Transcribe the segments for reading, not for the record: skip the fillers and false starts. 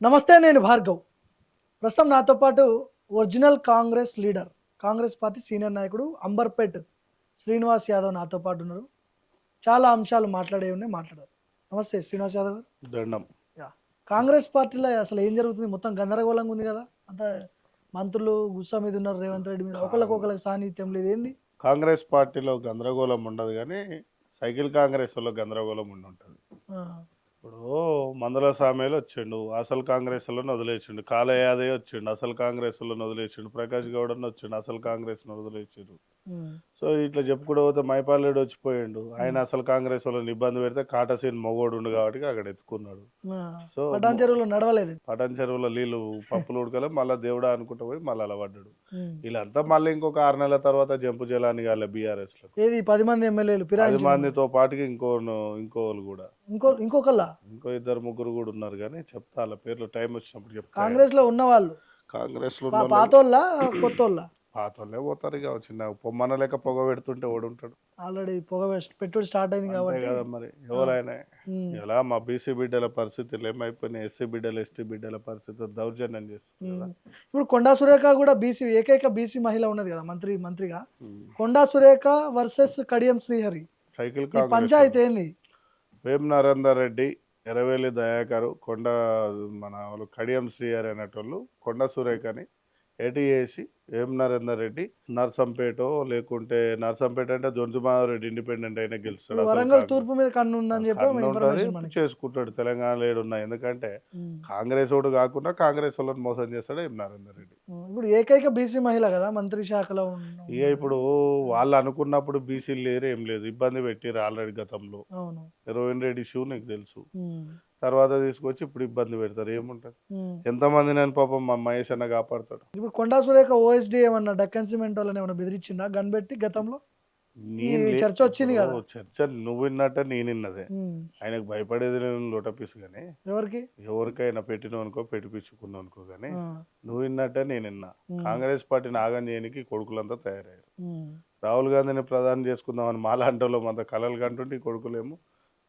నమస్తే, నేను భార్గవ్. ప్రస్తుతం నాతో పాటు original Congress leader, Congress party senior నాయకుడు అంబర్పేట్ శ్రీనివాస్ యాదవ్ నాతో పాటు ఉన్నారు. చాలా అంశాలు మాట్లాడారు. నమస్తే శ్రీనివాస్ యాదవ్ గారు. దండం. యా. కాంగ్రెస్ పార్టీలో అసలు ఏం జరుగుతుంది? మొత్తం గందరగోళంగా ఉంది కదా. అంతా మంత్రులు గుస్సా మీద ఉన్నారు, రేవంత్ రెడ్డి మీద ఒకళ్ళకి సాన్నిధ్యం లేదు. ఏంది? కాంగ్రెస్ పార్టీలో గందరగోళం ఉండదు కానీ సైకిల్ కాంగ్రెస్ లో గందరగోళం ఉండి ఉంటుంది. ఆ, ఇప్పుడు మందుల సామేలు వచ్చిండు, అసలు కాంగ్రెస్ లో వదిలేసిండు. కాల యాదవ్ వచ్చిండు, అసలు కాంగ్రెస్ లో వదిలేసిండు. ప్రకాష్ గౌడ్ అని వచ్చిండు, అసలు కాంగ్రెస్ వదిలేసిండు. ఉమ్, సో ఇట్లా చెప్పుకుంటూ పోతే మైపాల్ వచ్చిపోయిండు. ఆయన అసలు కాంగ్రెస్ వాళ్ళని ఇబ్బంది పెడితే కాటసీన్ మొగోడు ఉండు కాబట్టి అక్కడ ఎత్తుకున్నాడు. ఆ, సో పటాన్ చెరువులో నడవలేదు. పటన్ చెరువులో నీళ్ళు పప్పులు ఉడకలే, మళ్ళీ దేవుడా అనుకుంటూ పోయి మళ్ళీ అలా పడ్డాడు. ఉమ్. వీళ్ళంతా మళ్ళీ ఇంకొక 6 నెలల తర్వాత జంపు జలాన్ని కాలే బీఆర్ఎస్ లో. ఏది 10 మంది ఎమ్మెల్యేలు 10 ఫిరాయించి మందితో పాటుగా ఇంకోళ్ళు కూడా ఇంకొకళ్ళ ఇంకో 2 ముగ్గురు కూడా ఉన్నారు కానీ చెప్తా వాళ్ళ పేర్లు టైం వచ్చినప్పుడు చెప్తా. కాంగ్రెస్ లో ఉన్న వాళ్ళు కాంగ్రెస్ లో ఉన్న పాతోళ్ళ కొత్తోళ్ళ పాతోళ్ళే పోతారు ఇక. చిన్న పొమ్మన లెక్క పొగ పెడుతుంటే ఓడుంటాడు. ఆల్రెడీ పెట్టుబడి స్టార్ట్ అయింది అంతే కాబట్టి. కదా మరి. ఎవరైనా ఉమ్, ఎలా మా బీసీ బిడ్డల పరిస్థితులు ఏమైపోయినాయి, ఎస్సీ బిడ్డలు ఎస్టీ బిడ్డల పరిస్థితులు దౌర్జన్యం చేస్తుంది కదా. ఇప్పుడు కొండా సురేఖ కూడా బీసీ, ఏకైక బీసీ మహిళ ఉన్నది కదా మంత్రిగా. ఉమ్. కొండా సురేఖ వర్సెస్ కడియం శ్రీహరి, సైకిల్ ఈ కాంగ్రెస్ పంచాయతీ ఏంది? వేం నరేందర్ రెడ్డి, ఎర్రవేలి దయాకరు, మన వాళ్ళు కడియం శ్రీహరి అనేటోళ్ళు కొండ సురేఖని ఏటి చేసి వేం నరేందర్ రెడ్డి నర్సంపేటో లేకుంటే నర్సంపేట అంటే జొంతుమాధవరెడ్డి ఇండిపెండెంట్ అయినా గెలుస్తాడు. ఇప్పుడు అసలు వరంగల్ తూర్పు మీద కన్ను ఉందని చెప్పి కన్ను ఇన్ఫర్మేషన్ ఉంటుంది, మనకి. చేసుకుంటాడు. తెలంగాణ లేడున్నాయి ఎందుకంటే ఉమ్, కాంగ్రెస్ ఓడు కాకుండా కాంగ్రెస్ వాళ్ళని మోసం చేస్తాడు వేం నరేందర్ రెడ్డి. ఇప్పుడు ఏకైక బీసీ మహిళ కదా మంత్రి శాఖలో ఇక ఇప్పుడు వాళ్ళు అనుకున్నప్పుడు బీసీలు లేరు, ఏం లేదు, ఇబ్బంది పెట్టిరు ఆల్రెడీ గతంలో. అవును. రోహిన్ రెడ్డి ఇష్యూ నీకు తెలుసు. ఉమ్, తర్వాత తీసుకొచ్చి ఇప్పుడు ఇబ్బంది పెడతారు. ఏముంటుంది, ఉమ్. ఎంతమంది నేను పాపం మా మహేష్ అన్న కాపాడుతాడు. ఇప్పుడు కొండా సురేఖ ఓఎస్డీ ఏమన్నా డక్కన్ సిమెంట్ వాళ్ళని ఏమన్నా బెదిరించిందా గన్ పెట్టి గతంలో? ఈ చర్చ వచ్చింది కదా. చర్చ నువ్వు విన్నట్టే నేను విన్నదే. ఉమ్, ఆయనకు భయపడేది నేను లోటపీసు కానీ ఎవరికి? ఎవరికైనా పెట్టిననుకో పెట్టిపించుకున్నావు అనుకో కానీ ఆ, నువ్వు విన్నట్టే నేను విన్నా. ఉమ్, కాంగ్రెస్ పార్టీని ఆగం చేయడానికి కొడుకులంతా తయారయ్యారు. ఉమ్, రాహుల్ గాంధీని ప్రధాని చేసుకుందామని మాలాంటోళ్ళు అంత కలలు కంటుంటే ఈ కొడుకులేమో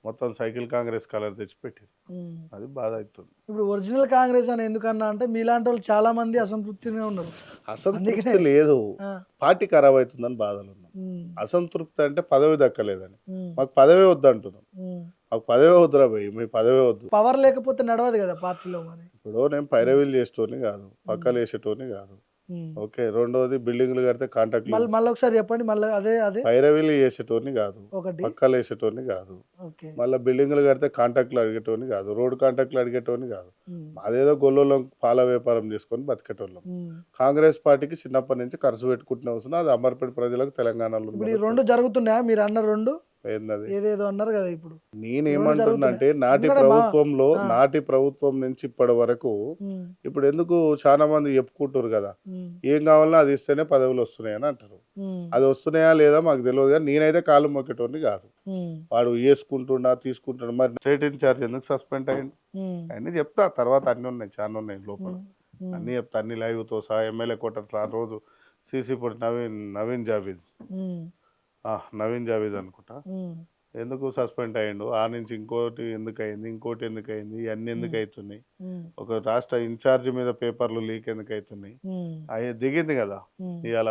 మొత్తం సైకిల్ కాంగ్రెస్ కలర్ తెచ్చి పెట్టారు. ఉమ్. అది బాధ అవుతుంది. ఇప్పుడు ఒరిజినల్ కాంగ్రెస్ అని ఎందుకన్నా అంటే మీలాంటి వాళ్ళు చాలా మంది అసంతృప్తిగా ఉన్నారు. అసంతృప్తి అందుకనే. లేదు, ఆ, పార్టీ ఖరాబ్ అవుతుందని బాధలు ఉన్నాం. ఉమ్, అసంతృప్తి అంటే పదవి దక్కలేదని. ఉమ్, మాకు పదవే వద్దు అంటున్నాం. ఉమ్. మాకు పదవే వద్దురా భయ్, మీ పదవే వద్దు. పవర్ లేకపోతే నడవదు కదా పార్టీలో మరి. ఇప్పుడు నేను పైరవీలు చేసేటోని కాదు, పక్కలు వేసేటోని కాదు. ఉమ్. ఓకే, రెండోది బిల్డింగ్లు కడితే కాంట్రాక్ట్లు మళ్ళీ ఒకసారి చెప్పండి. మళ్ళీ అదే పైరవీలు చేసేటోని కాదు, ఒకటి. పక్కలు వేసేటోని కాదు. ఓకే. మళ్ళీ బిల్డింగ్లు కడితే కాంట్రాక్ట్లు అడిగేటోని కాదు, రోడ్ కాంట్రాక్ట్లు అడిగేటోని కాదు. ఉమ్, అదేదో గొల్లలో పాల వ్యాపారం చేసుకొని బతికేటోళ్ళం. ఉమ్. కాంగ్రెస్ పార్టీకి చిన్నప్పటి నుంచి ఖర్చు పెట్టుకుంటూనే వస్తున్నా. అది అమర్పేట ప్రజలకు తెలంగాణలో ఇప్పుడు ఈ రెండు జరుగుతున్నాయా? మీరు అన్న రెండు ఏందది. ఏదేదో అన్నారు కదా ఇప్పుడు. నేనేమంటున్నా అంటే ఆ. నాటి ప్రభుత్వం నుంచి ఇప్పటి వరకు ఉమ్, ఇప్పుడు ఎందుకు చాలా మంది చెప్పుకుంటారు కదా, ఉమ్, ఏం కావాలన్నా అది ఇస్తేనే పదవులు వస్తున్నాయని అంటారు. ఉమ్, అది వస్తున్నాయా లేదా మాకు తెలియదు కానీ నేనైతే కాలు మొక్కేటోని కాదు. ఉమ్, వాడు వేసుకుంటుండా తీసుకుంటుండ, మరి స్టేట్ ఇన్ఛార్జ్ ఎందుకు సస్పెండ్ అయ్యింది ఉమ్, అన్నీ చెప్తా. తర్వాత అన్నీ ఉన్నాయి, చాలా ఉన్నాయి లోపల. ఉమ్, అన్నీ చెప్తా, అన్ని లైవ్తో సహా. ఎమ్మెల్యే కొట్టారు ఆ రోజు సీసీ పొడి నవీన్ జావేద్ ఉమ్, నవీన్ జావేద్ అనుకుంటా, ఉమ్, ఎందుకు సస్పెండ్ అయ్యిండు, ఆ నుంచి ఇంకోటి ఎందుకు అయింది, ఇంకోటి ఎందుకు అయింది, ఇవన్నీ ఎందుకు అవుతున్నాయి, ఉమ్, ఒక రాష్ట్ర ఇన్ఛార్జ్ మీద పేపర్లు లీక్ ఎందుకు అవుతున్నాయి, ఉమ్, అవి దిగింది కదా. ఉమ్. ఇవాళ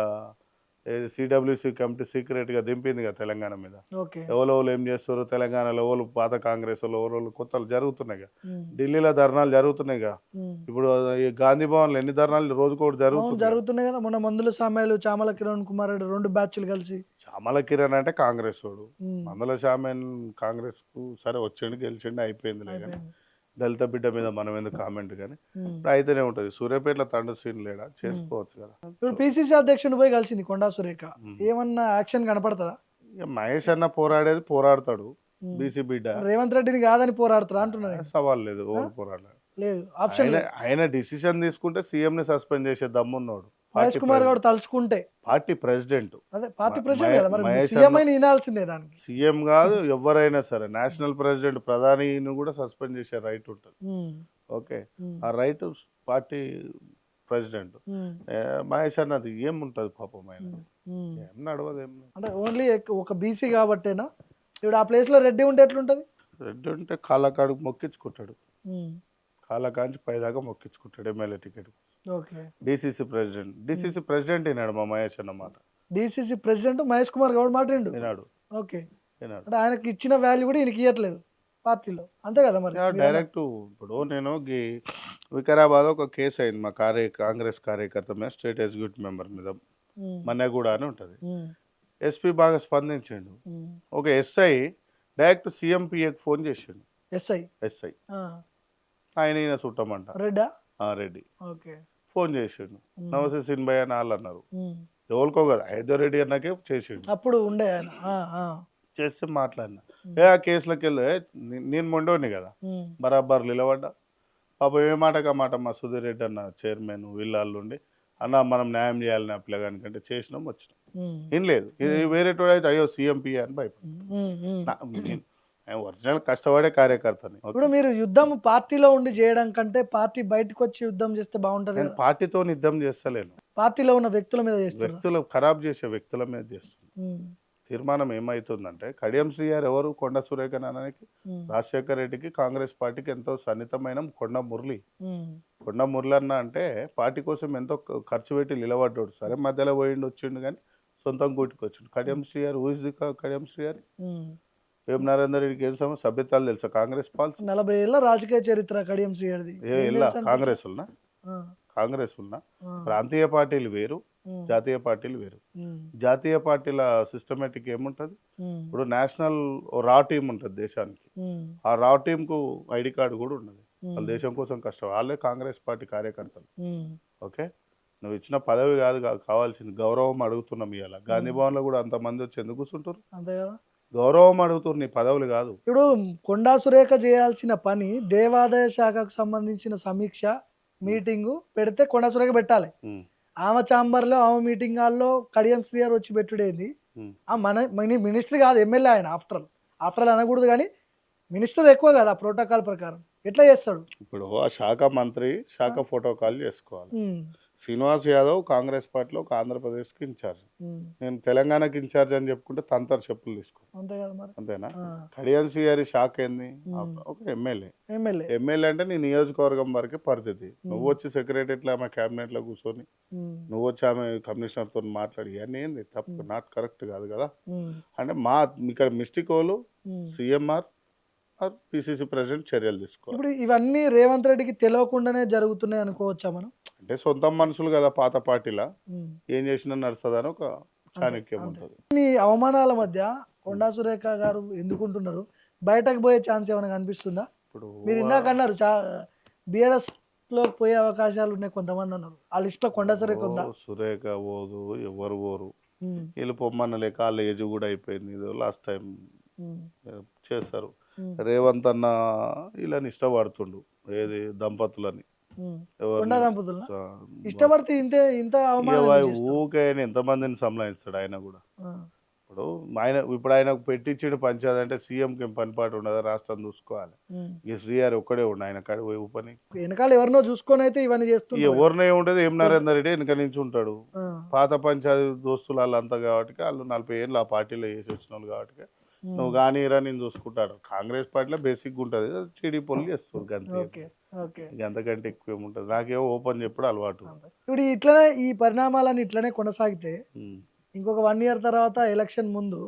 సిడబ్ల్యూసి కమిటీ సీక్రెట్గా దింపింది కదా తెలంగాణ మీద. ఓకే. ఎవరు ఏం చేస్తారు తెలంగాణలో, ఎవరు పాత కాంగ్రెస్ వాళ్ళు కొత్తలు జరుగుతున్నాయి కదా. ఉమ్, ఢిల్లీలో ధర్నాలు జరుగుతున్నాయి కదా. ఉమ్. ఇప్పుడు ఈ గాంధీ భవన్లో ఎన్ని ధర్నాలు రోజుకోటి అవును, జరుగుతుంది. జరుగుతున్నాయి కదా. మొన్న మందుల సామ్యాలు, చామల కిరణ్ కుమార్ రెడ్డి 2 బ్యాచ్లు కలిసి. చామల కిరణ్ అంటే కాంగ్రెస్ వాడు, ఉమ్, మందల షామేన్ కాంగ్రెస్ కు సరే వచ్చిండు గెలిచిండు అయిపోయింది కానీ అయిపోయింది. దళిత బిడ్డ మీద మనం ఎందుకు కామెంట్ కానీ ఉమ్. ఇప్పుడు అయితేనే ఉంటుంది. సూర్యాపేటలో తండ్రి సీన్ లేడా, చేసుకోవచ్చు కదా. ఇప్పుడు పిసిసి అధ్యక్షుని పోయి కలిసింది కొండా సురేఖ. ఉమ్. ఏమన్నా యాక్షన్ కనపడుతుందా? ఇక మహేష్ అన్న పోరాడేది పోరాడతాడు, బీసీ బిడ్డ. రేవంత్ రెడ్డిని కాదని పోరాడుతారా అంటున్నారు. సవాల్ లేదు, ఓవర్ పోరాడలేదు. లేదు, ఆప్షన్ లేదు. ఆయన డిసిషన్ తీసుకుంటే సీఎం ని సస్పెండ్ చేసే దమ్మున్నాడు. మహేష్ కుమార్ గౌడ్ తలుచుకుంటే. పార్టీ ప్రెసిడెంట్, అదే పార్టీ ప్రెసిడెంట్ కదా, మరి మహేష్ సీఎం అయినా వినాల్సిందే దానికి. సీఎం కాదు ఎవరైనా సరే, నేషనల్ ప్రెసిడెంట్ ప్రధానిని కూడా సస్పెండ్ చేసే రైట్ ఉంటుంది. ఉమ్, ఓకే, ఉమ్, ఆ రైట్ పార్టీ ప్రెసిడెంట్. ఉమ్, మహేష్ అన్నది ఏముంటుంది పాపం, ఆయన ఉమ్. ఏం నడవదు, ఏం అంటే ఓన్లీ ఒక బీసీ కాబట్టేనా? ఇప్పుడు ఆ ప్లేస్ లో రెడ్డి ఉంటే ఎట్లుంటది? రెడ్డి ఉంటే కాళ్ళ కాడుకు మొక్కించుకుంటాడు. ఉమ్, కాళ్ళకాంచి పైదాకా మొక్కించుకుంటాడు MLA ticket. Okay. DCC president వినాడు మా మహేష్ అన్నమాట. డీసీసీ ప్రెసిడెంట్ మహేష్ కుమార్ గౌడ్ మాట్లాడిండు. వినాడు ఓకే. వినాడు అంటే ఆయనకి ఇచ్చిన వాల్యూ కూడా ఈయనకి ఇవ్వట్లేదు పార్టీలో, అంతే కదా మరి మీరన్న- డైరెక్ట్. ఇప్పుడు నేను వికారాబాద్ ఒక కేసు అయింది మా కాంగ్రెస్ కార్యకర్త మీద, స్టేట్ ఎగ్జిక్యూటివ్ మెంబర్ మీద, ఉమ్, మన్నెగూడ అని ఉంటుంది. ఉమ్, ఎస్పీ బాగా స్పందించిండు. ఉమ్. ఒక ఎస్ఐ డైరెక్ట్ సీఎంపీఏకి ఫోన్ చేసిండు. ఎస్ఐ ఎస్ఐ ఈయన చుట్టమంట రెడ్డా. రెడ్డి ఓకే. ఫోన్ చేసిండు. ఉమ్, నమస్తే సిన్భయ్ అని వాళ్ళు అన్నారు. ఉమ్. ఎవరికో కదా హైదర్ రెడ్డి అన్నకే చేసిండు. అప్పుడు ఉండే ఆయన. చేస్తే మాట్లాడినా ఉమ్, ఆ కేసులోకి వెళ్ళి నేను మొండోని కదా ఉమ్, బరాబర్ నిలబడ్డా. పాపం ఏ మాటగా మాట మా సుధీర్ రెడ్డి అన్న చైర్మన్ వీళ్ళల్లో ఉండి అన్న మనం న్యాయం చేయాలని ఆ పిల్లగానికంటే చేసినాం వచ్చినాం. ఉమ్, ఏం లేదు ఇది వేరేటోడు అయితే అయ్యో సీఎంపీ అని భయపడి ఉమ్, ఉమ్. నేను ఒరిజినల్ కష్టపడే కార్యకర్తని. ఇప్పుడు మీరు యుద్ధం పార్టీలో ఉండి చేయడం కంటే పార్టీ బయటకు వచ్చి యుద్ధం చేస్తే బాగుంటది నేను కదా. పార్టీతో యుద్ధం చేస్తలేను, పార్టీలో ఉన్న వ్యక్తుల మీద చేస్తారు. వ్యక్తులు ఖరాబ్ చేసే వ్యక్తుల మీద చేస్తున్నాను. తీర్మానం ఏమవుతుందంటే కడియం శ్రీగారు ఎవరు, కొండ సురేఖ నానానికి, రాజశేఖర్ రెడ్డికి, కాంగ్రెస్ పార్టీకి ఎంతో సన్నిహితమైన కొండ మురళి. కొండ మురళి అన్న అంటే పార్టీ కోసం ఎంతో ఖర్చు పెట్టి నిలబడ్డాడు. సరే మధ్యలో పోయిండు వచ్చిండు కానీ సొంతం కూటికి వచ్చిండు. కడియం శ్రీగారు ఊహిది కడియం శ్రీగారి వేం నరేందర్ రెడ్డికి ఏం సమయం సభ్యతాలు తెలుసా కాంగ్రెస్ పాలసీ 40 ఏళ్ళ రాజకీయ చరిత్ర కడియం శ్రీగారిది. కాంగ్రెస్ ఉన్నా కాంగ్రెస్ ఉన్నా ప్రాంతీయ పార్టీలు వేరు, జాతీయ పార్టీలు వేరు. జాతీయ పార్టీల సిస్టమేటిక్ ఏముంటుంది, ఇప్పుడు నేషనల్ రా టీం ఉంటుంది దేశానికి, ఆ రా టీంకు ఐడి కార్డు కూడా ఉన్నది. వాళ్ళ దేశం కోసం కష్టం, వాళ్ళే కాంగ్రెస్ పార్టీ కార్యకర్తలు. ఓకే, నువ్వు ఇచ్చిన పదవి కాదు కావాల్సింది గౌరవం అడుగుతున్నాం. ఇవాళ గాంధీ భవన్లో కూడా అంతమంది వచ్చి ఎందుకు కూర్చుంటారు, అంతే కదా, గౌరవం అడుగుతున్నారు, నీ పదవులు కాదు. ఇప్పుడు కొండా సురేఖ చేయాల్సిన పని దేవాదాయ శాఖకు సంబంధించిన సమీక్ష మీటింగు పెడితే కొండా సురేఖ పెట్టాలి. ఆమె ఛాంబర్లో ఆమె మీటింగ్ హాల్లో కడియం శ్రీగారు వచ్చి పెట్టుడేది. మినిస్టర్ కాదు ఎమ్మెల్యే ఆయన. ఆఫ్టర్ అనకూడదు కానీ మినిస్టర్ ఎక్కువ కదా ప్రోటోకాల్ ప్రకారం. ఎట్లా చేస్తాడు ఇప్పుడు ఆ శాఖ మంత్రి శాఖ ఫోటోకాల్ చేసుకోవాలి. శ్రీనివాస్ యాదవ్ కాంగ్రెస్ పార్టీలో ఒక ఆంధ్రప్రదేశ్కి ఇన్ఛార్జ్, నేను తెలంగాణకి ఇన్ఛార్జ్ అని చెప్పుకుంటే తంతర్ చెప్పులు తీసుకో, అంతే కదా మరి. అంతేనా? కడియం శ్రీగారి శాఖ ఏంది, ఒక ఎమ్మెల్యే అంటే నీ నియోజకవర్గం వరకే పరిస్థితి. నువ్వు వచ్చి సెక్రటరీలో ఆమె క్యాబినెట్ లో కూర్చొని నువ్వు వచ్చి ఆమె కమిషనర్ తో మాట్లాడి అన్నీ ఏంది తప్పు, నాట్ కరెక్ట్ కాదు కదా. అంటే మా ఇక్కడ మిస్టేక్ వాళ్ళు సిఎంఆర్ పిసిసి ప్రెసిడెంట్ చర్యలు తీసుకోవాలి. ఇప్పుడు ఇవన్నీ రేవంత్ రెడ్డికి తెలియకుండానే జరుగుతున్నాయి అనుకోవచ్చా మనం? అంటే సొంత మనుషులు కదా పాత పార్టీలా, ఏం చేసినా నడుస్తుందని ఒక చాణక్యం ఉంటుంది. ఈ అవమానాల మధ్య కొండా సురేఖ గారు ఎందుకుంటున్నారు, బయటకు పోయే ఛాన్స్ ఏమైనా కనిపిస్తుందా? ఇప్పుడు మీరు ఇందాక అన్నారు బిఆర్ఎస్ లో పోయే అవకాశాలు ఉన్నాయి కొంతమంది అన్నారు, ఆ లిస్ట్ లో కొండా సురేఖ ఉందా? సురేఖ పోదు, ఎవరు పోరు, వీళ్ళు పొమ్మన్న లేక వాళ్ళ ఏజ్ కూడా అయిపోయింది. ఇది లాస్ట్ టైం చేస్తారు. రేవంత్ అన్న వీళ్ళని ఇష్టపడుతుండు, ఏది దంపతులని, కొండా దంపతులు ఇష్టపడితే ఇంత అవమానం ఊకే ఎంతమందిని సంలాయిస్తాడు ఆయన కూడా. ఇప్పుడు ఆయనకు పెట్టించిన పంచాయతీ అంటే సీఎంకి పనిపాటు ఉండదు, రాష్ట్రం చూసుకోవాలి. ఈ శ్రీగారు ఒక్కడే ఉండు ఆయన కాడ పోయి పని, వెనకాల ఎవరినో చూసుకొని అయితే ఇవన్నీ చేస్తుంది. ఎవరినే ఉండదు, ఏం నరేందర్ రెడ్డి వెనక నుంచి ఉంటాడు. పాత పంచాయతీ దోస్తులు వాళ్ళంతా కాబట్టి వాళ్ళు 40 ఏళ్ళు ఆ పార్టీలో చేసి వచ్చిన వాళ్ళు కాబట్టి నువ్వు కానీరా నేను చూసుకుంటాడు. కాంగ్రెస్ పార్టీలో బేసిక్గా ఉంటుంది, టీడీపీ వాళ్ళు చేస్తారు గంతే, అంతకంటే ఎక్కువ ఏముంటుంది. నాకేమో ఓపెన్ చెప్పుడు అలవాటు. ఇప్పుడు ఇట్లనే ఈ పరిణామాలన్నీ ఇట్లనే కొనసాగితే ఇంకొక 1 year తర్వాత ఎలక్షన్ ముందు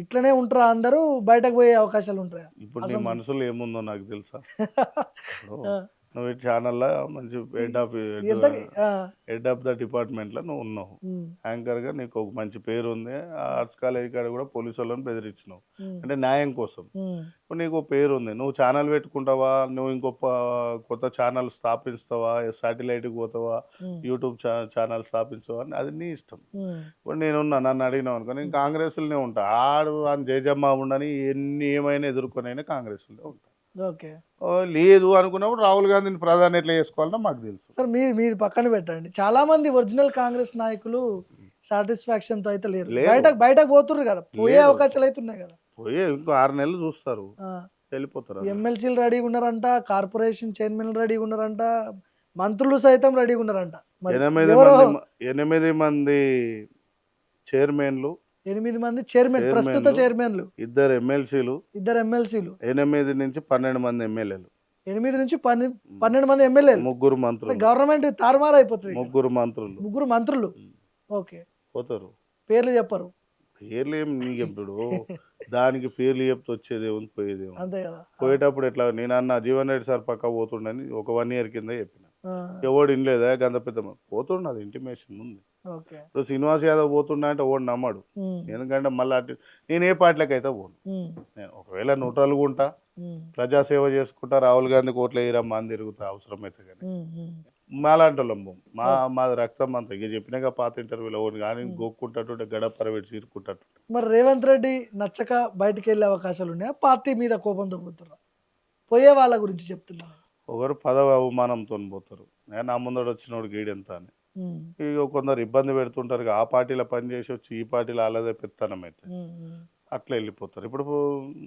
ఇట్లనే ఉంటారా, అందరూ బయటకు పోయే అవకాశాలు ఉంటాయా? ఇప్పుడు నీ మనసులో ఏముందో నాకు తెలుసా. నువ్వు ఈ ఛానల్లో మంచి హెడ్ ఆఫ్ ద డిపార్ట్మెంట్లో నువ్వు ఉన్నావు, యాంకర్గా నీకు ఒక మంచి పేరు ఉంది. ఆర్ట్స్ కాలేజ్ కాడ కూడా పోలీసు వాళ్ళని బెదిరించినావు అంటే న్యాయం కోసం. ఇప్పుడు నీకు పేరు ఉంది, నువ్వు ఛానల్ పెట్టుకుంటావా, నువ్వు ఇంకో కొత్త ఛానల్ స్థాపిస్తావా, శాటిలైట్కి పోతావా, యూట్యూబ్ ఛానల్ స్థాపించవా అని అది నీ ఇష్టం. ఇప్పుడు నేనున్నా, నన్ను అడిగినావు అనుకో నేను కాంగ్రెస్లోనే ఉంటా. ఆడు అని జయజమ్మ ఉండని ఏమైనా ఎదుర్కొనైనా కాంగ్రెస్లోనే ఉంటా. లేదు అనుకున్నప్పుడు రాహుల్ గాంధీని ప్రధాని ఎట్లా చేసుకోవాలన్నా మాకు తెలుసు. సార్ మీది పక్కన పెట్టండి, చాలా మంది ఒరిజినల్ కాంగ్రెస్ నాయకులు సాటిస్ఫాక్షన్ తో అయితే లేరు, బయటకు పోతున్నారు కదా, పోయే అవకాశాలు అయితే ఉన్నాయి కదా. పోయే ఇంకో 6 నెలలు చూస్తారు, వెళ్ళిపోతారు. ఎమ్మెల్సీలు రెడీగా ఉన్నారంట, కార్పొరేషన్ చైర్మన్ రెడీగా ఉన్నారంట, మంత్రులు సైతం రెడీగా ఉన్నారంట. 8 మంది చైర్మన్లు, 8 మంది చైర్మన్, ప్రస్తుత చైర్మన్లు, 2 ఎమ్మెల్సీలు, 2 ఎమ్మెల్సీలు, 8 నుంచి 12 మంది ఎమ్మెల్యేలు. 8 నుంచి 12 మంది ఎమ్మెల్యేలు. ముగ్గురు మంత్రులు, గవర్నమెంట్ తారుమారు అయిపోతుంది. ముగ్గురు మంత్రులు ముగ్గురు మంత్రులు. ఓకే. పోతారు. పేర్లు చెప్పరు. పేర్లు ఏం నీకు ఇప్పుడు దానికి పేర్లు చెప్తే వచ్చేది ఏముంది, పోయేది ఏముంది. అంతే కదా. పోయేటప్పుడు ఎట్లా నేను అన్న జీవన్ రెడ్డి సార్ పక్క పోతుండని ఒక 1 year కింద చెప్పిన. ఆ, ఎవడు ఇనలేదా గంత పెద్ద పోతుండ, అది ఇంటిమేషన్ ఉంది. ఓకే. ఇప్పుడు శ్రీనివాస్ యాదవ్ పోతుండ అంటే ఓడి నమ్మడు. ఉమ్, ఎందుకంటే మళ్ళీ అటు నేను ఏ పార్టీలకు అయితే పోను. ఉమ్, నేను ఒకవేళ న్యూట్రల్గా ఉంటా, ఉమ్, ప్రజాసేవ చేసుకుంటా, రాహుల్ గాంధీ కోట్లు వేయరమ్మా అని తిరుగుతా అవసరమైతే. కానీ ఉమ్, ఉమ్. మాలాంటి వాళ్ళం పోం. మాది రక్తం అంతా ఇక చెప్పినాక పాత ఇంటర్వ్యూలో ఓడి కానీ గోక్కుంటట్టుంటే గడప పరవేటి చీరుకుంటట్టు. మరి రేవంత్ రెడ్డి నచ్చక బయటికి వెళ్ళే అవకాశాలు ఉన్నాయా? పార్టీ మీద కోపంతో పోతున్నా? పోయే వాళ్ళ గురించి చెప్తున్నా. ఒకరు పదవి అవమానంతో పోతారు, నా ముందడు వచ్చినోడు గీడెంత అని. ఉమ్, ఇక కొందరు ఇబ్బంది పెడుతుంటారు, ఇక ఆ పార్టీలో పనిచేసి వచ్చి ఈ పార్టీలో అలాదే పెత్తనం అయితే ఉమ్, ఉమ్, అట్లా వెళ్ళిపోతారు. ఇప్పుడు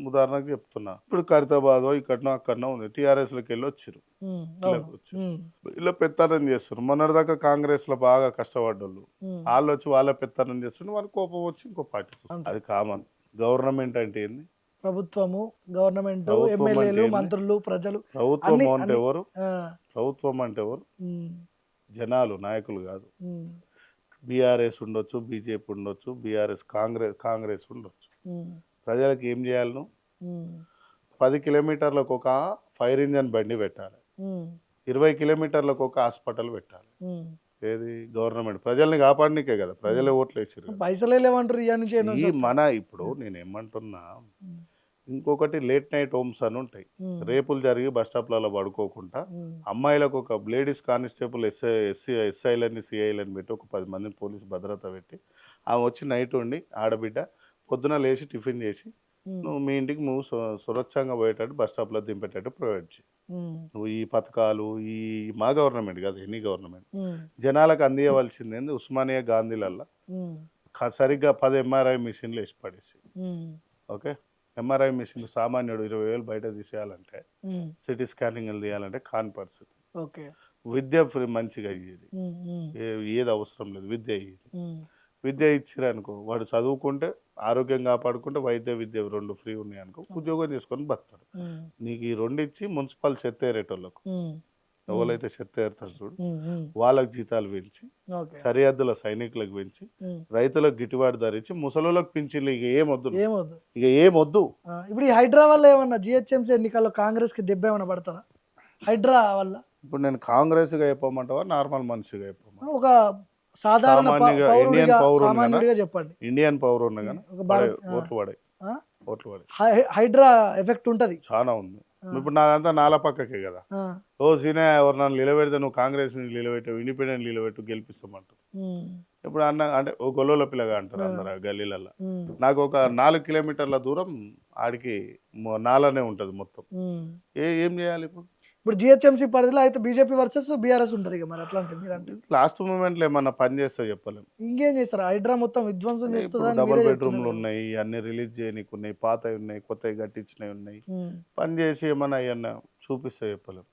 ఉదాహరణకు చెప్తున్నా, ఇప్పుడు ఖైరతాబాదో ఇక్కడనో అక్కడనో ఉంది, టీఆర్ఎస్లోకి వెళ్ళి వచ్చిర్రు, ఉమ్, ఇళ్ళకి అవును. వచ్చి ఉమ్, ఇలా పెత్తనం చేస్తారు. మొన్నటిదాకా కాంగ్రెస్లో బాగా కష్టపడ్డోళ్ళు ఉమ్, వాళ్ళు వచ్చి వాళ్ళ పెత్తనం చేస్తుంటే వాళ్ళ కోపం వచ్చి ఇంకో పార్టీ అంతే. అది కామన్. గవర్నమెంట్ అంటే ఏంది? ప్రభుత్వము, గవర్నమెంట్, ప్రభుత్వం ఎమ్మెల్యేలు, అంటే ఏంది? మంత్రులు, ప్రజలు ప్రభుత్వం అన్ని అంటే అన్ని. ఎవరు? ఆ, ప్రభుత్వం అంటే ఎవరు? ఉమ్, జనాలు, నాయకులు కాదు. ఉమ్, బీఆర్ఎస్ ఉండొచ్చు, బీజేపీ ఉండొచ్చు, కాంగ్రెస్ ఉండొచ్చు. ఉమ్, ప్రజలకు ఏం చేయాలి? నువ్వు ఉమ్, 10 kilometers ఒక ఫైర్ ఇంజన్ బండి పెట్టాలి, ఉమ్, 20 kilometers ఒక హాస్పిటల్ పెట్టాలి. ఉమ్. ఏది? గవర్నమెంట్ ప్రజల్ని కాపాడనికే కదా, ప్రజలే ఓట్లు వేసారు. పైసలే లేవంటారు ఇవన్నీ చేయడం. ఈ మన ఇప్పుడు నేను ఏమంటున్నా, ఇంకొకటి లేట్ నైట్ హోమ్స్ అని ఉంటాయి. రేపులు జరిగి బస్ స్టాప్లలో పడుకోకుండా అమ్మాయిలకు ఒక లేడీస్ కానిస్టేబుల్ ఎస్ఐలని సిఐలని పెట్టి ఒక 10 మందిని పోలీసు భద్రత పెట్టి ఆమె వచ్చి నైట్ ఉండి ఆడబిడ్డ పొద్దున లేచి టిఫిన్ చేసి నువ్వు మీ ఇంటికి నువ్వు సురక్షంగా పోయేటట్టు బస్ స్టాప్లో దింపేటట్టు ప్రొవైడ్ చేయి. నువ్వు ఈ పథకాలు ఈ మా గవర్నమెంట్ కాదు, ఎనీ గవర్నమెంట్ జనాలకు అందియవలసింది ఏంది? ఉస్మానియా గాంధీలల్లో సరిగ్గా 10 MRI మిషన్లు వేసి పడేసి. ఓకే, MRI మిషన్లు సామాన్యుడు 20,000 బయట తీసేయాలంటే, సిటీ స్కానింగ్ తీయాలంటే కాని పరిస్థితి. ఓకే. విద్య ఫ్రీ మంచిగా అయ్యేది, ఏది అవసరం లేదు, విద్య అయ్యేది. విద్య ఇచ్చిరనుకో వాడు చదువుకుంటే ఆరోగ్యం కాపాడుకుంటే వైద్య విద్య 2 ఫ్రీ ఉన్నాయి అనుకో, ఉద్యోగం చేసుకొని బతాడు. నీకు ఈ 2 ఇచ్చి మున్సిపల్ చెత్త ఏరేటోళ్ళకు ఎవరైతే చెత్త ఏరుతారు చూడు వాళ్ళకి జీతాలు పెంచి, సరిహద్దుల సైనికులకు పెంచి, రైతులకు గిట్టుబాటు ధర ఇచ్చి, ముసలోళ్ళకి పింఛన్లు ఇక ఏమొద్దు, ఇక ఏమొద్దు. ఇప్పుడు ఈ హైడ్రా వల్ల ఏమన్నా జిహెచ్ఎంసీ ఎన్నికల్లో కాంగ్రెస్ కి దెబ్బ ఏమన్నా పడుతుందా హైడ్రా వల్ల? ఇప్పుడు నేను కాంగ్రెస్గా చెప్పమంటావా నార్మల్ మనిషిగా చెప్పమంటావా? ఒక సాధారణ ఇండియన్ సామాన్యుడిగా చెప్పండి. ఇండియన్ పౌర్ ఉన్నా కానీ ఓట్లు పడాయి, ఓట్లు పడాయి. హైడ్రా ఎఫెక్ట్ ఉంటది, చాలా ఉంది. ఇప్పుడు నాదంతా నాల పక్కకే కదా. ఓ సీనే ఎవరు నన్ను నిలబెడితే నువ్వు కాంగ్రెస్ నిలబెట్టావు, ఇండిపెండెంట్ నిలబెట్టు, గెలిపిస్తామంటారు. ఇప్పుడు అన్న అంటే ఓ గొల్లల పిల్లగా అంటారు అందరు గల్లీలలో. నాకు ఒక 4 kilometers దూరం ఆడికి నాలనే ఉంటది మొత్తం. ఏం చేయాలి ఇప్పుడు? ఇప్పుడు జిహెచ్ఎంసీ పరిధిలో అయితే బీజేపీ వర్సెస్ బీఆర్ఎస్ ఉంటుంది కదా, మరి అట్లా అంటే మీరు అంటే లాస్ట్ మూమెంట్లో ఏమన్నా పని చేస్తా చెప్పలేము. ఇంకేం చేస్తారు? హైడ్రా మొత్తం విధ్వంసం చేస్తుంది. డబుల్ బెడ్రూమ్లు ఉన్నాయి, అన్ని రిలీజ్ చేయనీకి ఉన్నాయి, పాతవి ఉన్నాయి, కొత్తవి కట్టించినవి ఉన్నాయి. పని చేసి ఏమన్నా అవన్నీ చూపిస్తే చెప్పలేము.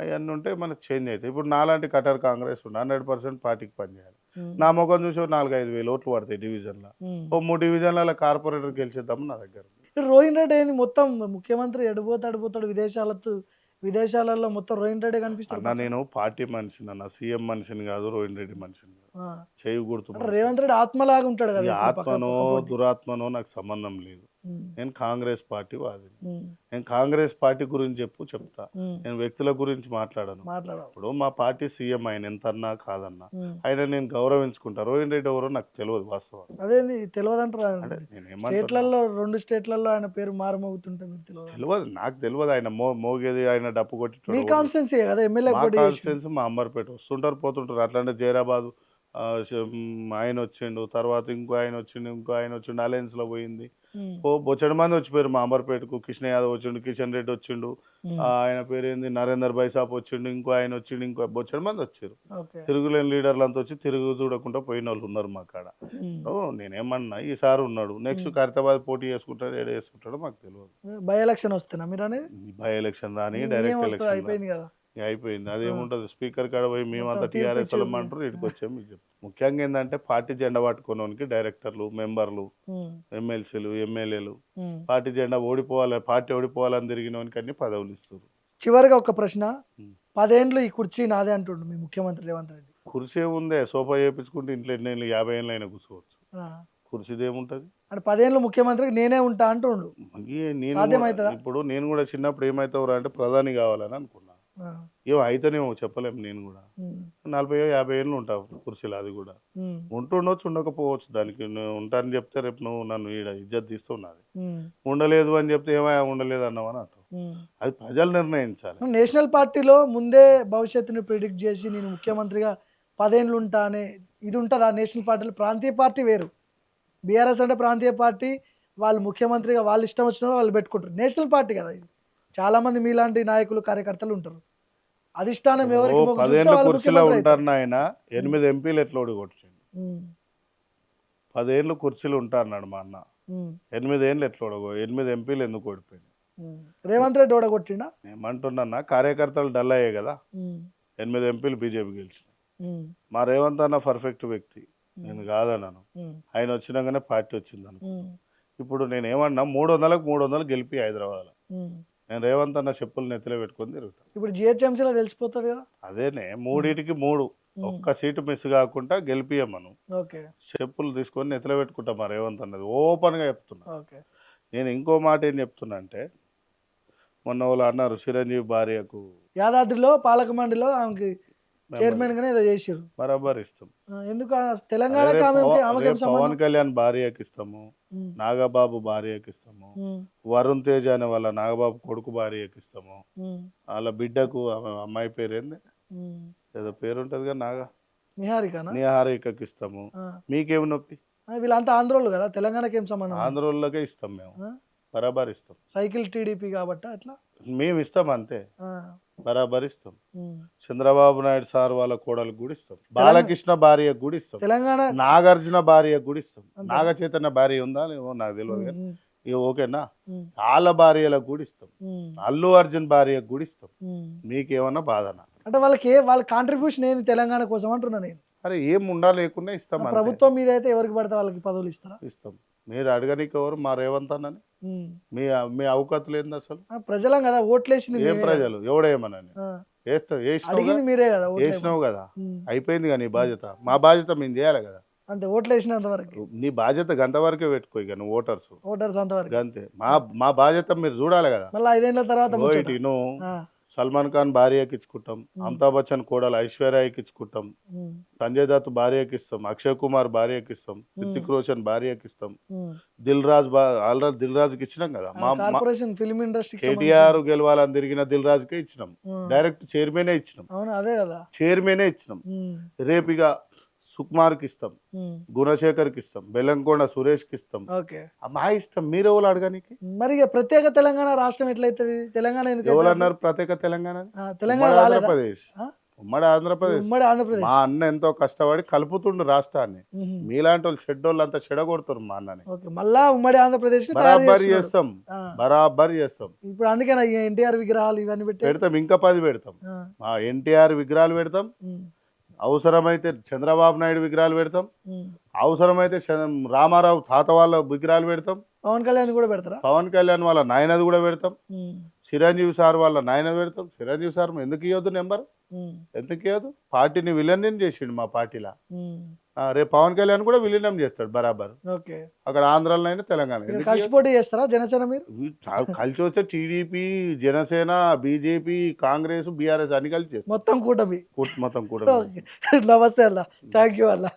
అవన్నీ ఉంటే మనకు చేంజ్ అవుతాయి. ఇప్పుడు నాలాంటి కటర్ కాంగ్రెస్ ఉండి 100% పార్టీకి పనిచేయాలి. నా ముఖం చూసి 4-5 వేలు ఓట్లు పడతాయి డివిజన్లో. ఓ 3 డివిజన్ల కార్పొరేటర్ గెలిచేద్దాం నా దగ్గర. రోహిన్ రెడ్డి ఏంది మొత్తం ముఖ్యమంత్రి ఎడిపోతాడు విదేశాలలో మొత్తం రోహిన్ రెడ్డి కనిపిస్తాడు. నేను పార్టీ మనిషిని అన్న, సీఎం మనిషిని కాదు, రోహిన్ రెడ్డి మనిషిని కాదు, చేయి గుర్తు. రేవంత్ రెడ్డి ఆత్మలాగా ఉంటాడు కదా, ఆత్మనో దురాత్మనో నాకు సంబంధం లేదు. నేను కాంగ్రెస్ పార్టీ వాదిని. నేను కాంగ్రెస్ పార్టీ గురించి చెప్తా, నేను వ్యక్తుల గురించి మాట్లాడను. ఇప్పుడు మా పార్టీ సీఎం ఆయన ఎంత అన్నా కాదన్నా ఆయన నేను గౌరవించుకుంటా. రోహిన్ రెడ్డి ఎవరో నాకు తెలియదు వాస్తవం. అదేంది తెలియదు అంటారు? స్టేట్లలో 2 స్టేట్లలో ఆయన పేరు మారుమోగుతుంటే తెలియదు, నాకు తెలియదు. ఆయన మోగేది, ఆయన డప్పు కొట్టి మా అంబర్పేట వస్తుంటారు పోతుంటారు. అట్లాంటి జైరాబాద్ ఆయన వచ్చిండు, తర్వాత ఇంకో ఆయన వచ్చిండు, అలయన్స్లో పోయింది. బొచ్చడి మంది వచ్చిపోయారు మా అంబర్పేటకు. కృష్ణ యాదవ్ వచ్చిండు, కిషన్ రెడ్డి వచ్చిండు, ఆయన పేరేంది నరేందర్ బైసాప్ వచ్చిండు, ఇంకో ఆయన వచ్చిండు, ఇంకో బొచ్చడి మంది వచ్చారు. తిరుగులేని లీడర్లు అంతా వచ్చి తిరుగు చూడకుండా పోయిన వాళ్ళు ఉన్నారు మా కాడ. నేనేమన్నా ఈసారి ఉన్నాడు, నెక్స్ట్ ఖైరతాబాద్ పోటీ చేసుకుంటాడు, ఏడ చేసుకుంటాడో మాకు తెలియదు. బై ఎలక్షన్ వస్తున్నా మీరు అనేది? బై ఎలక్షన్ రాని డైరెక్ట్ ఎలక్షన్ అయిపోయింది. అదేముంటుంది, స్పీకర్ కాడ పోయి మేమంతా టీఆర్ఎస్ వాళ్ళమంటారు, ఇటుకు వచ్చాము మీకు చెప్తాం. ముఖ్యంగా ఏంటంటే పార్టీ జెండా పట్టుకోవడానికి డైరెక్టర్లు, మెంబర్లు, ఎమ్మెల్సీలు, ఎమ్మెల్యేలు పార్టీ జెండా పార్టీ ఓడిపోవాలని తిరిగినోనికి అన్ని పదవులు ఇస్తారు. చివరిగా ఒక ప్రశ్న, ఉమ్. 10 ఏళ్ళు ఈ కుర్చీ నాదే అంటుండు మీ ముఖ్యమంత్రి రేవంత్ రెడ్డి. కుర్చీ ఉందే, సోఫా చేయించుకుంటే ఇంట్లో ఎన్ని ఏళ్ళు, 50 ఏళ్ళు అయినా కూర్చోవచ్చు. ఆ, కుర్చీది ఏముంటుంది? అంటే 10 ఏళ్ళు ముఖ్యమంత్రికి నేనే ఉంటా అంటుండు. నేను సాధ్యమవుతుందా? ఇప్పుడు నేను కూడా చిన్నప్పుడు ఏమవుతావురా అంటే ప్రధాని కావాలని అనుకున్నా. ఆ, ఏమో అయితేనేమో చెప్పలేము. నేను కూడా ఉమ్, 40 50 ఏళ్ళు ఉంటావు కుర్చీలో. అది కూడా ఉమ్, ఉంటుండొచ్చు, ఉండకపోవచ్చు. దానికి నువ్వు ఉంటానని చెప్తే రేపు నువ్వు నన్ను ఈడ ఇజ్జత్ తీస్తున్నది. ఉమ్, ఉండలేదు అని చెప్తే ఏమయ్యా ఉండలేదు అన్నావు అని అంటావు. ఉమ్. అది ప్రజలు నిర్ణయించాలి. నేషనల్ పార్టీలో ముందే భవిష్యత్తుని ప్రిడిక్ట్ చేసి నేను ముఖ్యమంత్రిగా 10 ఏళ్ళు ఉంటా అనే ఇది ఉంటుందా నేషనల్ పార్టీలో? ప్రాంతీయ పార్టీ వేరు, బీఆర్ఎస్ అంటే ప్రాంతీయ పార్టీ, వాళ్ళు ముఖ్యమంత్రిగా వాళ్ళు ఇష్టం వచ్చిన వాళ్ళు పెట్టుకుంటారు. నేషనల్ పార్టీ కదా ఇది, చాలామంది మీలాంటి నాయకులు కార్యకర్తలు ఉంటారు. అధిష్టానం ఎవరికి మొగ్గు చూపితే 10 ఏళ్ళు వాళ్ళు కుర్చీలో ముఖ్యమంత్రి ఉంటారు అవుతారు. నాయన. 8 ఎంపీలు ఎట్లా ఓడిగొట్టిండు? ఉమ్, 10 ఏళ్ళు కుర్చీలు ఉంటా అన్నాడు మా అన్న. ఉమ్, 8 ఏళ్ళు ఎట్లా 8 ఎంపీలు ఎందుకు ఓడిపోయింది? ఉమ్. రేవంత్ రెడ్డి ఓడగొట్టిండా? ఏమంటున్నా, కార్యకర్తలు డల్ అయ్యాయి కదా. ఉమ్, 8 ఎంపీలు బీజేపీ గెలిచినాయి. ఉమ్, మా రేవంత్ అన్న పర్ఫెక్ట్ వ్యక్తి, నేను కాదన్నాను. ఉమ్, ఆయన వచ్చినాకనే పార్టీ వచ్చిందను. ఉమ్, ఇప్పుడు నేను ఏమన్నా 300కు 300 గెలిపి హైదరాబాద్లో ఉమ్. నేను రేవంత్ అన్న చెప్పులు నెత్తిలో పెట్టుకొని తిరుగుతాను. ఇప్పుడు జిహెచ్ఎంసీలో తెలిసిపోతుంది కదా. అదేనే 3టికి 3 ఒక్క సీటు మిస్ కాకుండా గెలిపియమను. ఓకే, చెప్పులు తీసుకొని నెత్తిలో పెట్టుకుంటా మా రేవంత్ అన్నది ఓపెన్గా చెప్తున్నా. ఓకే. నేను ఇంకో మాట ఏం చెప్తున్నా అంటే, మొన్న వాళ్ళు అన్నారు చిరంజీవి భార్యకు యాదాద్రిలో పాలక మండలిలో ఆమెకి చైర్మన్ గానే ఏదో చేసారు. బరాబర్ ఇస్తాం. ఎందుకు తెలంగాణకి ఆమెకి ఏం పవన్ సంబంధం? కళ్యాణ్ భార్యకి ఇస్తాము, ఉమ్, నాగబాబు భార్యకి ఇస్తాము, ఉమ్, వరుణ్ తేజ్ అనే వాళ్ళ నాగబాబు కొడుకు భార్యకి ఇస్తాము, ఉమ్, వాళ్ళ బిడ్డకు అమ్మాయి పేరేంది, ఉమ్. ఏదో పేరు ఉంటుంది కదా, నిహారికనా? నిహారికకి ఇస్తాము. ఆ. మీకేమి నొప్పి? వీళ్ళంతా ఆంధ్రోళ్ళు కదా, తెలంగాణకి ఏం సంబంధం? ఆంధ్రోళ్ళకే ఇస్తాం మేము, ఆ? బరాబర్ ఇస్తాం. సైకిల్ టీడీపీ కాబట్టి అట్లా. మేము ఇస్తాం అంతే, ఆ, బరాబర్ ఇస్తాం. ఉమ్. చంద్రబాబు నాయుడు సార్ వాళ్ళ కోడలకు కూడా ఇస్తాం, బాలకృష్ణ భార్యకు కూడా ఇస్తాం, తెలంగాణ. నాగార్జున భార్యకు కూడా ఇస్తాం. అంతే. నాగ చైతన్య భార్య ఉందా లేవో నాకు తెలియదు ఉమ్, కానీ ఉమ్, ఇక ఓకేనా. ఉమ్, వాళ్ళ భార్యలకు కూడా ఇస్తాం, ఉమ్, అల్లు అర్జున్ భార్యకు కూడా ఇస్తాం. ఉమ్. మీకేమన్నా బాధనా? అంటే వాళ్ళ కాంట్రిబ్యూషన్ ఏంది తెలంగాణ కోసం అంటున్నా నేను. అరే ఏం ఉండా లేకుండా ఇస్తాం అంతే. ప్రభుత్వం మీద అయితే ఎవరికి పడితే వాళ్ళకి పదవులు ఇస్తారా? ఇస్తాం. మీరు అడగనికి ఎవరు? మా రేవంత్ అన్నని. ఉమ్. మీ మీ అవకాశం ఏంది అసలు? ప్రజలం కదా ఓట్లేసింది ఏం మేమే కదా. ప్రజలు ఎవడేమనని ఆ, వేసినావు అడిగింది మీరే కదా ఓట్లు వేసినావు కదా, ఉమ్. అయిపోయింది కదా నీ బాధ్యత. మా బాధ్యత మేము చేయాలి కదా. అంటే ఓట్లు వేసినంత వరకు నీ బాధ్యత గంట వరకే పెట్టుకో ఇక నువ్వు ఓటర్స్ ఓటర్స్ అంతవరకు. అంతే. మా బాధ్యత మీరు చూడాలి కదా. మళ్ళీ 5 ఏళ్ల తర్వాత ఓ ముచ్చట. ఇటు నువ్వు ఆ, సల్మాన్ ఖాన్ భార్యకి ఇచ్చుకుంటాం, అమితాబ్ బచ్చన్ కోడలు ఐశ్వర్యకి ఇచ్చుకుంటాం, ఉమ్, సంజయ్ దత్ భార్యకి ఇస్తాం, అక్షయ్ కుమార్ భార్యకి ఇస్తాం, రితిక్ రోషన్ భార్యకి ఇస్తాం, ఉమ్. దిల్ రాజు ఆల్రెడీ దిల్ రాజుకి ఇచ్చినాం కదా. కార్పొరేషన్ ఫిల్మ్ ఇండస్ట్రీ కేటీఆర్ గెలవాలని తిరిగిన దిల్ రాజుకే ఇచ్చినాం, డైరెక్ట్ చైర్మనే ఇచ్చినాం, అవును అదే కదా. చైర్మనే ఇచ్చినాం. ఉమ్, రేపు ఇక సుకుమార్కి ఇస్తాం, ఉమ్. గుణశేఖర్కి ఇస్తాం, బెల్లంకొండ సురేష్కి ఇస్తాం. ఓకే. మా ఇష్టం. మీరు ఎవరు అడగనికి? మరి ఇక ప్రత్యేక తెలంగాణ రాష్ట్రం ఎట్లయితుంది? తెలంగాణ ఎందుకు ఎవరు అవుతుంది? అన్నారు ప్రత్యేక తెలంగాణ? తెలంగాణ ఉమ్మడి రాలేదా? ఆంధ్రప్రదేశ్, ఆ? ఉమ్మడి ఆంధ్రప్రదేశ్. ఉమ్మడి ఆంధ్రప్రదేశ్. మా అన్న ఎంతో కష్టపడి కలుపుతుండు రాష్ట్రాన్ని. ఉహుం. మీలాంటి వాళ్ళు చెడ్డోళ్ళు అంతా చెడగొడుతారు మా అన్నని. ఓకే, మళ్ళా ఉమ్మడి ఆంధ్రప్రదేశ్ బరాబర్ చేస్తాం, బరాబర్ చేస్తాం. ఇప్పుడు అందుకే ఎన్టీఆర్ విగ్రహాలు ఇవన్నీ పెట్టి పెడతాం, ఇంకా 10 పెడతాం. మా ఎన్టీఆర్ విగ్రహాలు పెడతాం, అవసరమైతే చంద్రబాబు నాయుడు విగ్రహాలు పెడతాం, అవసరమైతే రామారావు తాత వాళ్ళ విగ్రహాలు పెడతాం, పవన్ కళ్యాణ్ కూడా పెడతారా? పవన్ కళ్యాణ్ వాళ్ళ నాయనది కూడా పెడతాం, ఉమ్, చిరంజీవి సార్ వాళ్ళ నాయనది పెడతాం. చిరంజీవి సార్ ఎందుకు ఇవ్వద్దు నెంబర్? ఉమ్, ఎందుకు ఇవ్వదు? పార్టీని విలీనం చేసిండు మా పార్టీలో. ఉమ్. రేపు పవన్ కళ్యాణ్ కూడా విలీనం చేస్తాడు బరాబర్. ఓకే. అక్కడ ఆంధ్రాలో అయినా తెలంగాణ. ఎందుకు కలిసి పోటీ చేస్తారా జనసేన మీరు? కలిసి వస్తే TDP, Janasena, BJP, Congress, BRS అన్ని కలిసి చేస్తాం. మొత్తం కూటమి. మొత్తం కూడా. నమస్తే అన్న, థ్యాంక్ యూ అన్న.